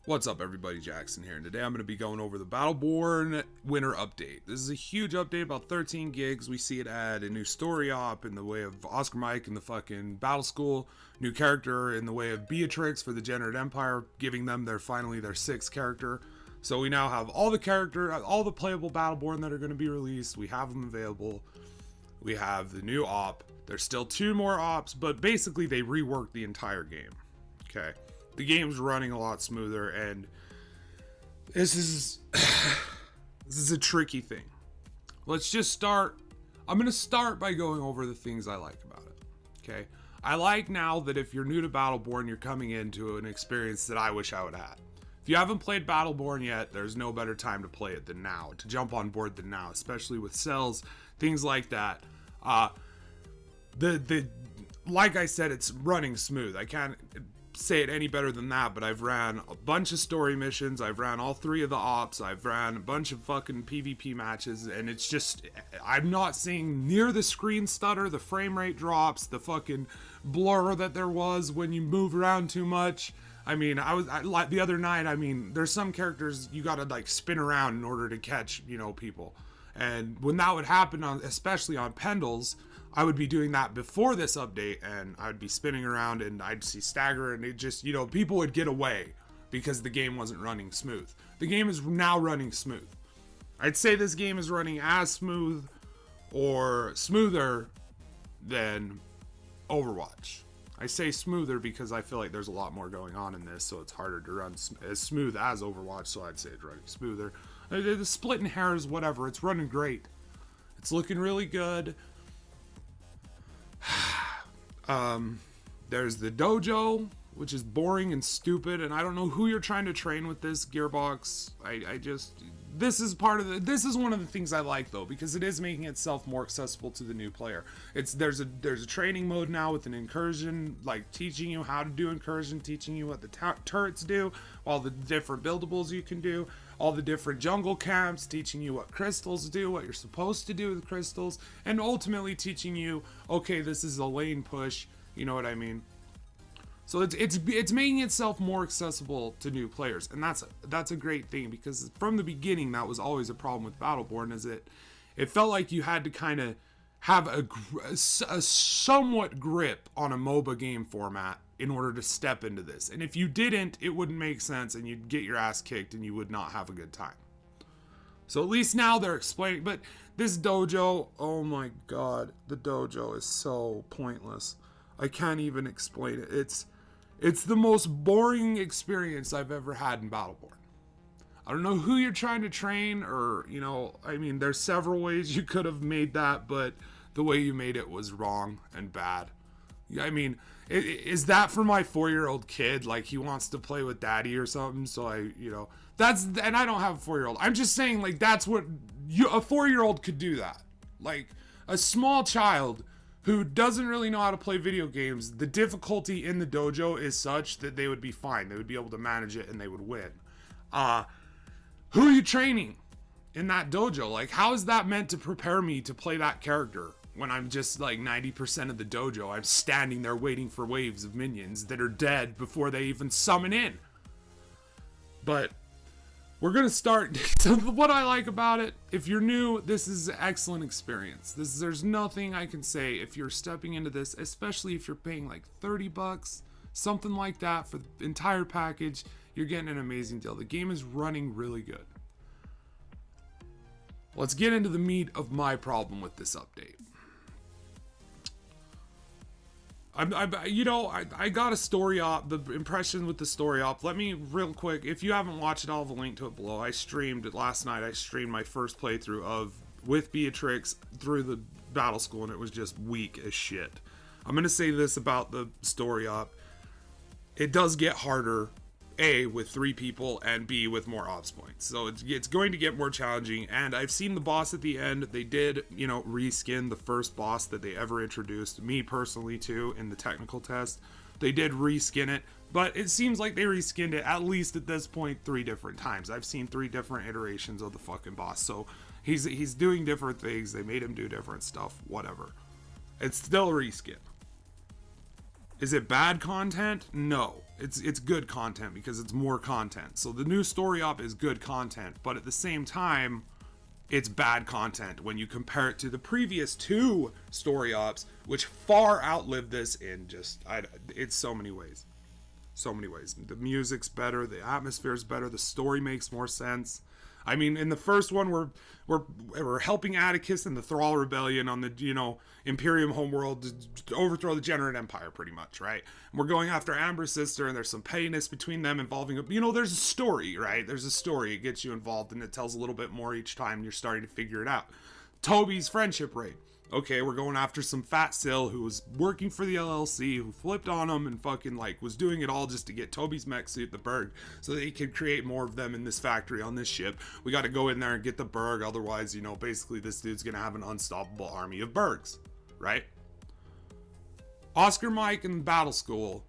What's up, everybody? Jaxxsin here, and today I'm going to be going over the Battleborn winter update. This is a huge update, about 13 gigs. We see it add a new story op in the way of Oscar Mike and the fucking Battle School, new character in the way of Beatrix for the Jaded Empire, giving them finally their 6th character. So we now have all the playable Battleborn that are going to be released. We have them available. We have the new op. There's still 2 more ops, but basically they reworked the entire game. Okay. The game's running a lot smoother, and this is a tricky thing. Let's just start. I'm going to start by going over the things I like about it. Okay. I like now that if you're new to Battleborn, you're coming into an experience that I wish I would have had. If you haven't played Battleborn yet, there's no better time to play it than now, to jump on board than now, especially with cells, things like that. Like I said, it's running smooth. I can't say it any better than that, but I've ran a bunch of story missions, I've ran all 3 of the ops, I've ran a bunch of fucking PvP matches, and it's just, I'm not seeing near the screen stutter, the frame rate drops, the fucking blur that there was when you move around too much. I mean, the other night, I mean, there's some characters you gotta like spin around in order to catch, people. And when that would happen, especially on Pendles, I would be doing that before this update, and I'd be spinning around and I'd see stagger, and it just, people would get away because the game wasn't running smooth. The game is now running smooth. I'd say this game is running as smooth or smoother than Overwatch. I say smoother because I feel like there's a lot more going on in this, so it's harder to run as smooth as Overwatch, so I'd say it's running smoother. The splitting hairs, whatever, it's running great. It's looking really good. There's the dojo, which is boring and stupid, and I don't know who you're trying to train with this Gearbox. This is one of the things I like, though, because it is making itself more accessible to the new player. There's a training mode now with an incursion, like teaching you how to do incursion, teaching you what the turrets do, all the different buildables you can do, all the different jungle camps, teaching you what crystals do, what you're supposed to do with crystals, and ultimately teaching you, okay, this is a lane push, you know what I mean? So it's making itself more accessible to new players, and that's a great thing, because from the beginning that was always a problem with Battleborn, is it felt like you had to kind of have a somewhat grip on a MOBA game format in order to step into this, and if you didn't, it wouldn't make sense, and you'd get your ass kicked, and you would not have a good time. So at least now they're explaining, but this dojo, oh my god, the dojo is so pointless. I can't even explain it. It's the most boring experience I've ever had in Battleborn. I don't know who you're trying to train, or, I mean, there's several ways you could have made that, but the way you made it was wrong and bad. I mean, is that for my 4-year-old kid? Like, he wants to play with daddy or something, so and I don't have a 4-year-old. I'm just saying, like, that's what, a 4-year-old could do that. Like, a small child who doesn't really know how to play video games, the difficulty in the dojo is such that they would be fine. They would be able to manage it and they would win. Who are you training in that dojo? Like, how is that meant to prepare me to play that character when I'm just like 90% of the dojo? I'm standing there waiting for waves of minions that are dead before they even summon in. But we're going to start. So what I like about it, if you're new, this is an excellent experience. There's nothing I can say if you're stepping into this, especially if you're paying like $30, something like that for the entire package, you're getting an amazing deal. The game is running really good. Let's get into the meat of my problem with this update. I got a story op, the impression with the story op. Let me, real quick, if you haven't watched it, I'll have a link to it below. Last night I streamed my first playthrough with Beatrix through the Battle School, and it was just weak as shit. I'm going to say this about the story op. It does get harder, A, with 3 people, and B, with more ops points. So it's going to get more challenging, and I've seen the boss at the end. They did, reskin the first boss that they ever introduced, me personally too, in the technical test. They did reskin it, but it seems like they reskinned it, at least at this point, 3 different times. I've seen 3 different iterations of the fucking boss, so he's doing different things. They made him do different stuff, whatever. It's still a reskin. Is it bad content? No. It's good content because it's more content. So the new story op is good content, but at the same time, it's bad content when you compare it to the previous 2 story ops, which far outlived this in just, it's so many ways. So many ways. The music's better, the atmosphere's better, the story makes more sense. I mean, in the first one, we're helping Atticus and the Thrall Rebellion on the, Imperium homeworld to overthrow the Generate Empire, pretty much, right? And we're going after Amber's sister, and there's some pettiness between them involving, there's a story, right? There's a story. It gets you involved, and it tells a little bit more each time you're starting to figure it out. Toby's friendship rate. Okay, we're going after some fat Sil who was working for the LLC, who flipped on him and fucking, was doing it all just to get Toby's mech suit, the Berg, so that he could create more of them in this factory on this ship. We got to go in there and get the Berg, otherwise, basically this dude's gonna have an unstoppable army of Bergs, right? Oscar Mike and Battle School.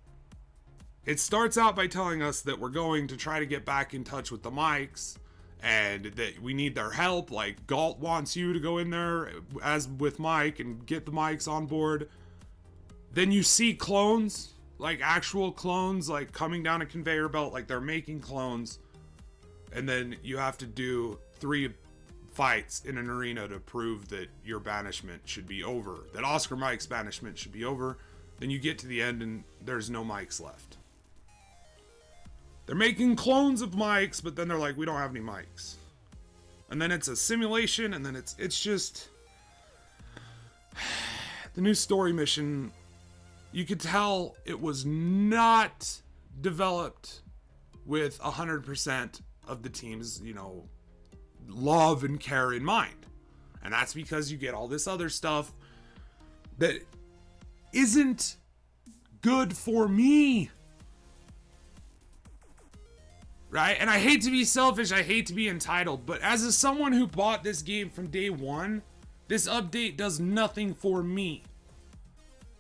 It starts out by telling us that we're going to try to get back in touch with the Mikes, and that we need their help. Like, Galt wants you to go in there as with Mike and get the Mikes on board. Then you see clones, like actual clones, like coming down a conveyor belt, like they're making clones. And then you have to do 3 fights in an arena to prove that your banishment should be over, that Oscar Mike's banishment should be over. Then you get to the end and there's no Mikes left. They're making clones of Mikes, but then they're like, we don't have any Mikes. And then it's a simulation, and then it's just... The new story mission, you could tell it was not developed with 100% of the team's, love and care in mind. And that's because you get all this other stuff that isn't good for me. Right? And I hate to be selfish, I hate to be entitled, but as someone who bought this game from day one, this update does nothing for me.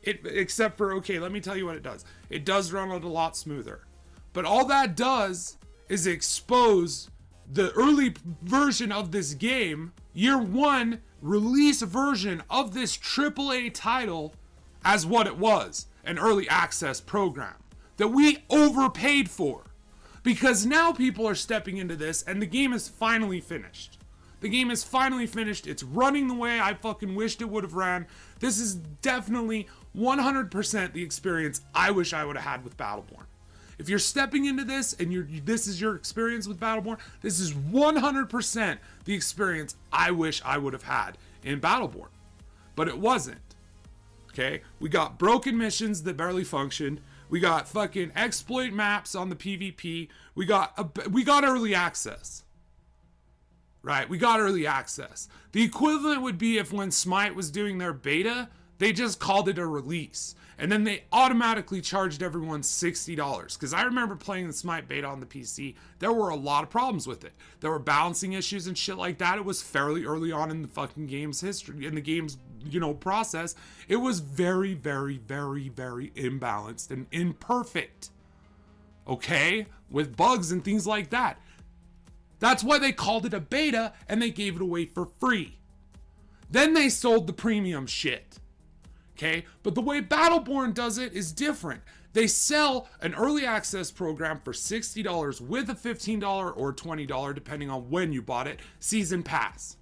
Except for, okay, let me tell you what it does. It does run it a lot smoother. But all that does is expose the early version of this game, year 1 release version of this AAA title, as what it was, an early access program that we overpaid for. Because now people are stepping into this and the game is finally finished. The game is finally finished. It's running the way I fucking wished it would have ran. This is definitely 100% the experience I wish I would have had with Battleborn. If you're stepping into this and this is your experience with Battleborn, this is 100% the experience I wish I would have had in Battleborn. But it wasn't. Okay? We got broken missions that barely functioned. We got fucking exploit maps on the PvP. We got early access. Right? We got early access. The equivalent would be if when Smite was doing their beta, they just called it a release. And then they automatically charged everyone $60. Because I remember playing the Smite beta on the PC. There were a lot of problems with it. There were balancing issues and shit like that. It was fairly early on in the fucking game's history, in the game's, process. It was very, very, very, very imbalanced and imperfect. Okay? With bugs and things like that. That's why they called it a beta and they gave it away for free. Then they sold the premium shit. Okay? But the way Battleborn does it is different. They sell an early access program for $60 with a $15 or $20, depending on when you bought it, season pass.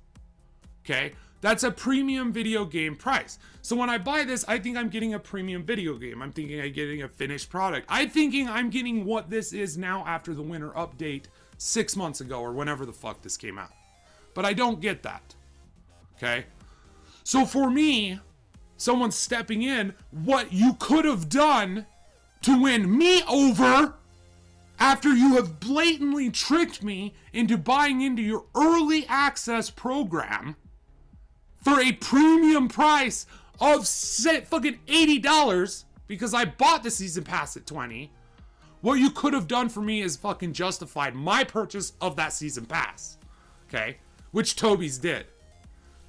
Okay? That's a premium video game price. So when I buy this, I think I'm getting a premium video game. I'm thinking I'm getting a finished product. I'm thinking I'm getting what this is now after the winter update 6 months ago or whenever the fuck this came out. But I don't get that. Okay? So for me, someone stepping in, what you could have done to win me over after you have blatantly tricked me into buying into your early access program for a premium price of fucking $80 because I bought the season pass at $20. What you could have done for me is fucking justified my purchase of that season pass. Okay? Which Toby's did.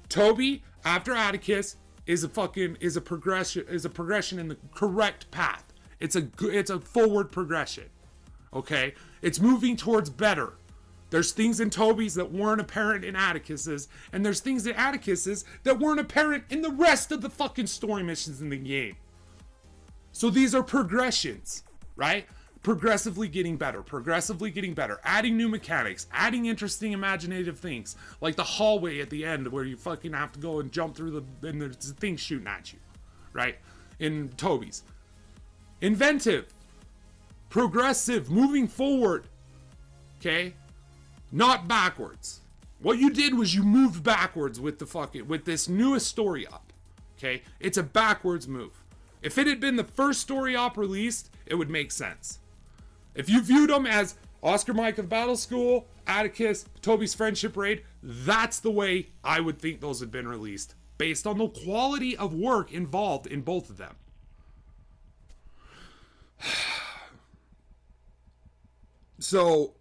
Toby, after Atticus, is a progression in the correct path. It's a forward progression. Okay? It's moving towards better. There's things in Toby's that weren't apparent in Atticus's, and there's things in Atticus's that weren't apparent in the rest of the fucking story missions in the game. So these are progressions, right? progressively getting better, adding new mechanics, adding interesting imaginative things, like the hallway at the end where you fucking have to go and jump through and there's things shooting at you, right? In Toby's. Inventive, progressive, moving forward, okay? Not backwards. What you did was you moved backwards with this newest story op, okay? It's a backwards move. If it had been the first story op released, it would make sense. If you viewed them as Oscar Mike of Battle School, Atticus, Toby's Friendship Raid, that's the way I would think those had been released, based on the quality of work involved in both of them. So,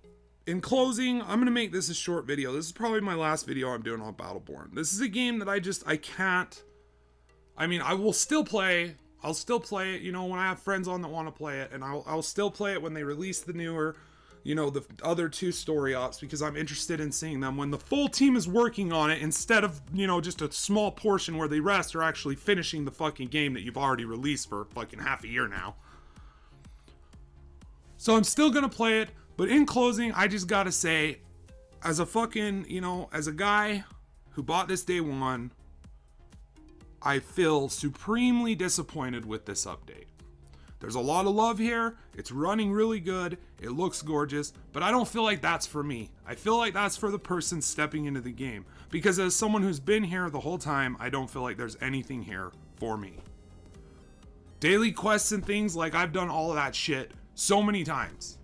in closing, I'm going to make this a short video. This is probably my last video I'm doing on Battleborn. This is a game that I can't... I mean, I will still play... I'll still play it, you know, when I have friends on that want to play it, and I'll still play it when they release the newer, you know, the other 2 story ops, because I'm interested in seeing them when the full team is working on it, instead of, you know, just a small portion where the rest are actually finishing the fucking game that you've already released for fucking half a year now. So I'm still gonna play it, but in closing, I just gotta say, as a fucking, you know, as a guy who bought this day one, I feel supremely disappointed with this update. There's a lot of love here, it's running really good, it looks gorgeous, but I don't feel like that's for me. I feel like that's for the person stepping into the game, because as someone who's been here the whole time, I don't feel like there's anything here for me. Daily quests and things, like I've done all of that shit so many times.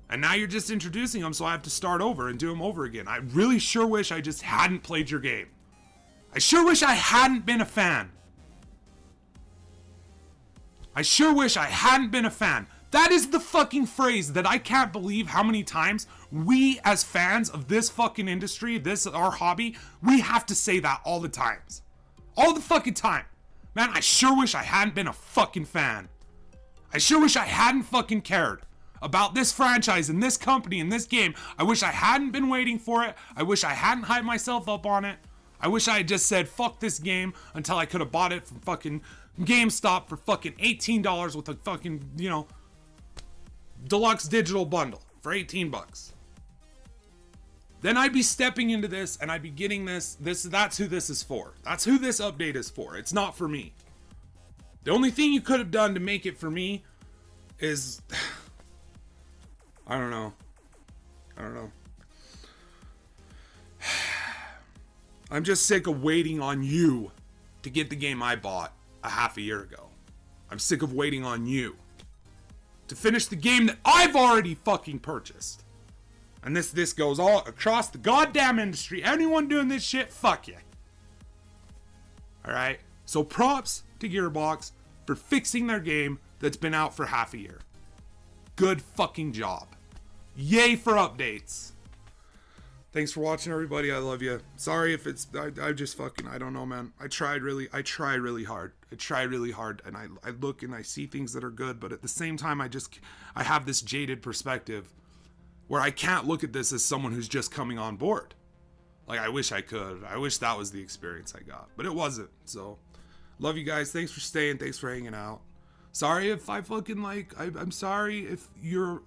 And now you're just introducing them, so I have to start over and do them over again. I really sure wish I just hadn't played your game. I sure wish I hadn't been a fan. I sure wish I hadn't been a fan. That is the fucking phrase that I can't believe how many times we as fans of this fucking industry, this our hobby, we have to say that all the times. All the fucking time. Man, I sure wish I hadn't been a fucking fan. I sure wish I hadn't fucking cared about this franchise and this company and this game. I wish I hadn't been waiting for it. I wish I hadn't hyped myself up on it. I wish I had just said, fuck this game, until I could have bought it from fucking GameStop for fucking $18 with a fucking, you know, deluxe digital bundle for 18 bucks. Then I'd be stepping into this and I'd be getting this. That's who this is for. That's who this update is for. It's not for me. The only thing you could have done to make it for me is... I don't know. I'm just sick of waiting on you to get the game I bought a half a year ago. I'm sick of waiting on you to finish the game that I've already fucking purchased. And this goes all across the goddamn industry. Anyone doing this shit, fuck you. Alright? So props to Gearbox for fixing their game that's been out for half a year. Good fucking job. Yay for updates. Thanks for watching, everybody. I love you. Sorry if it's... I just fucking... I don't know, man. I try really hard. And I look and I see things that are good, but at the same time, I have this jaded perspective where I can't look at this as someone who's just coming on board. Like, I wish I could. I wish that was the experience I got. But it wasn't. So, love you guys. Thanks for staying. Thanks for hanging out. Sorry if I fucking, like... I'm sorry if you're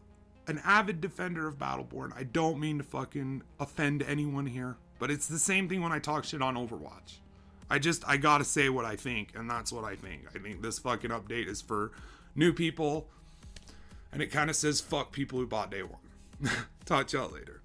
an avid defender of Battleborn. I don't mean to fucking offend anyone here. But it's the same thing when I talk shit on Overwatch. I gotta say what I think, and that's what I think. I think this fucking update is for new people, and it kind of says fuck people who bought day one. Talk to y'all later.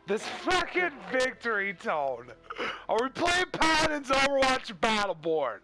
This fucking victory tone. Are we playing Paladins, Overwatch, or Battleborn?